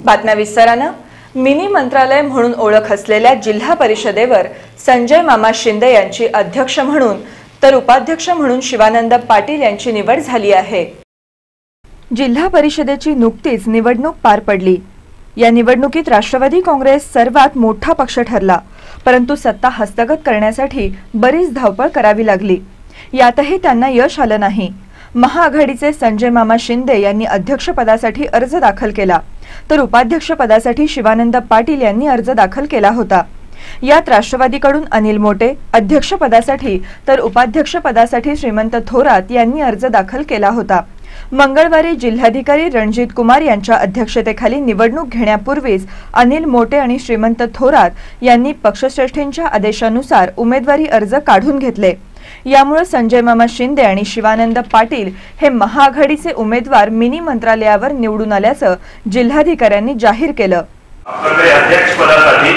बातम्या विस्तारानं मिनी मंत्रालय म्हणून ओळख असलेल्या जिल्हा परिषदेवर संजय मामा शिंदे यांची अध्यक्ष म्हणून तर उपाध्यक्ष म्हणून शिवानंद पाटील यांची निवड झाली आहे। जिल्हा परिषदेची नुकतीच निवडणूक पार पडली। या निवडणुकीत राष्ट्रवादी काँग्रेस सर्वात मोठा पक्ष ठरला, परंतु सत्ता हस्तगत करण्यासाठी बरीच धावपळ करावी लागली। यातही त्यांना यश आलं नाही। महाआघाडीचे संजय मामा शिंदे यांनी अध्यक्षपदासाठी अर्ज दाखल केला, तर उपाध्यक्षपदासाठी शिवानंद पाटील यांनी अर्ज दाखल केला होता। यात राष्ट्रवादीकडून अनिल मोटे अध्यक्षपदासाठी तर उपाध्यक्षपदासाठी श्रीमंत थोरात यांनी अर्ज दाखल केला होता। मंगळवारी जिल्हाधिकारी रणजित कुमार यांच्या अध्यक्षतेखाली निवडणूक घेण्यापूर्वीच अनिल मोटे आणि श्रीमंत थोरात यांनी पक्षश्रेष्ठींच्या आदेशानुसार उमेदवारी अर्ज काढून घेतले। यामुळे संजय मामा शिंदे आणि शिवानंद पाटील हे महाआघाडीचे उमेदवार मिनी मंत्रालयावर निवडून आल्याचं जिल्हाधिकाऱ्यांनी जाहीर केलं। आपल्याकडे अध्यक्षपदासाठी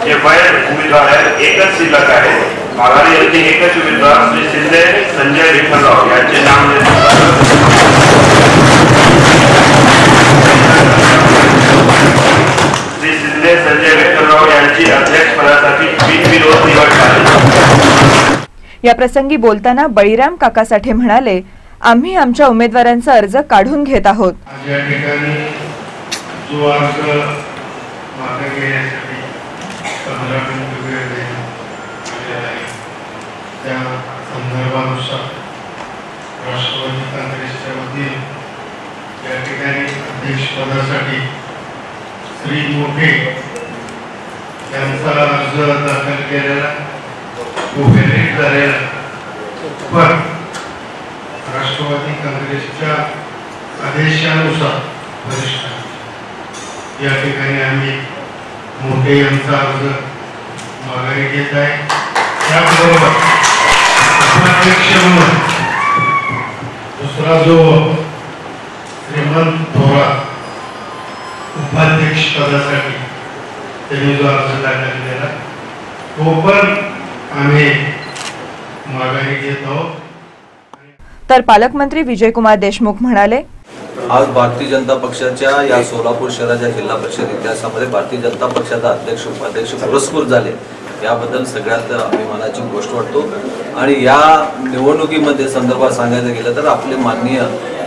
जे उमेदवार आहेत एकच शिल्लक आहे। आघाडी यांचे एकच उमेदवार श्री शिंदे संजय विठ्ठलराव यांचे नाम श्री शिंदे संजय विठ्ठलराव यांची अध्यक्षपदासाठी बिनविरोध निवड झाली। या प्रसंगी बोलताना बळीराम काका साठे म्हणाले, आम्ही आमच्या उमेदवारांचा अर्ज काढून घेत आहोत। या ठिकाणी जो अर्ज मागे घेण्यासाठी 15 मिनिट वेळ दिलेला आहे, त्या संदर्भानुसार राष्ट्रवादी काँग्रेसच्या वतीने या ठिकाणी अध्यक्षपदासाठी श्री मोठे यांचा अर्ज दाखल केलेला तो व्हॅलिड झालेला, पण राष्ट्रवादी काँग्रेसच्या आदेशानुसार वरिष्ठ या ठिकाणी आम्ही मोठे यांचा अर्ज माघारी घेत आहे। त्याबरोबर उपाध्यक्ष म्हणून दुसरा जो श्रीमंत थोरात उपाध्यक्ष पदासाठी त्यांनी जो अर्ज दाखल केला तो पण आम्ही माघारी घेत आहोत। तर पालकमंत्री विजयकुमार देशमुख म्हणाले, आज भारतीय जनता पक्षाच्या या सोलापूर शहराच्या जिल्हा परिषद इतिहासामध्ये भारतीय जनता पक्षाचा अध्यक्ष उपाध्यक्ष पुरस्कृत झाले, याबद्दल सगळ्यात अभिमानाची गोष्ट वाटतो। आणि या निवडणुकीमध्ये संदर्भात सांगायचं गेलं तर आपले माननीय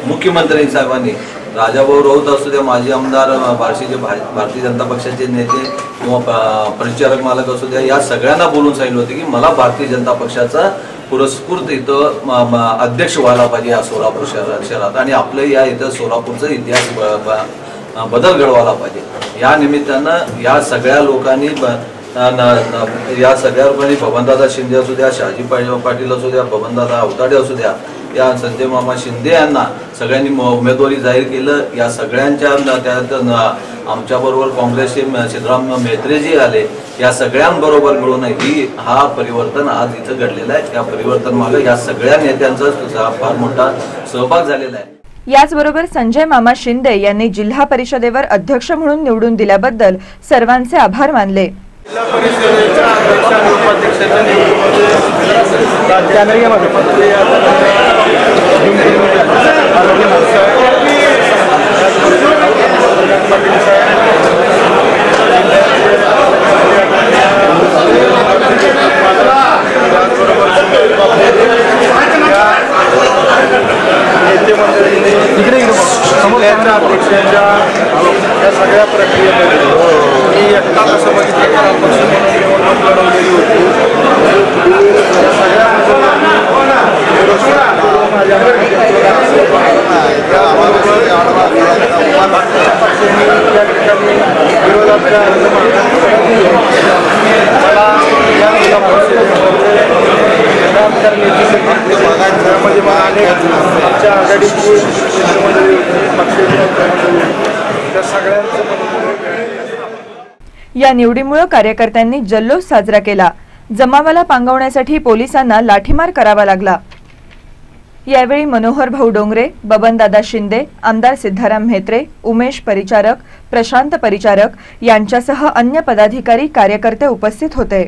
मुख्यमंत्री साहेबांनी राजाभाऊ राऊत असू द्या, माजी आमदार बार्शीचे भारतीय जनता पक्षाचे नेते किंवा परिचारक मालक असू द्या, या सगळ्यांना बोलून सांगितलं होतं की मला भारतीय जनता पक्षाचा पुरस्कृत इथं अध्यक्ष व्हायला पाहिजे या सोलापूर शहरात, आणि आपलं या इथं सोलापूरचा इतिहास बदल घडवायला पाहिजे। या निमित्तानं या सगळ्या लोकांनी बबनदादा शिंदे असू द्या, शहाजी पाटील असू द्या, बबनदादा अवताडे असू द्या, या संजय मामा शिंदे यांना सगळ्यांनी उमेदवारी जाहीर केलं। या सगळ्यांच्या त्यात आमच्याबरोबर काँग्रेसचे सिद्धराम मेत्रेजी आले, या सगळ्यांबरोबर मिळून हा परिवर्तन आज इथं घडलेलं आहे। या परिवर्तन मागे या सगळ्या नेत्यांचा फार मोठा सहभाग झालेला आहे। याचबरोबर संजय मामा शिंदे यांनी जिल्हा परिषदेवर अध्यक्ष म्हणून निवडून दिल्याबद्दल सर्वांचे आभार मानले। जिल्हा परिषदेच्या अध्यक्ष आणि उपाध्यक्षाच्या अध्यक्षांच्या या सगळ्या प्रक्रियेमध्ये मी एकटा कसं बघितलं तर अपक्ष म्हणून निवडणूक लढवलेली होती। या ठिकाणी विरोधाच्या अर्ज मला या जिल्हा परिषदेमध्ये काम करण्याची संधी त्यामध्ये मला अनेक आमच्या आघाडीची मित्रमंडळी होती, पक्षाची मित्रमंडळी होती, त्या सगळ्यांचं या निवडीमुळे कार्यकर्त्यांनी जल्लोष साजरा केला। जमावाला पांगवण्यासाठी पोलिसांना लाठीमार करावा लागला। यावेळी मनोहर भाऊ डोंगरे, बबनदादा शिंदे, आमदार सिद्धाराम म्हेत्रे, उमेश परिचारक, प्रशांत परिचारक यांच्यासह अन्य पदाधिकारी कार्यकर्ते उपस्थित होते।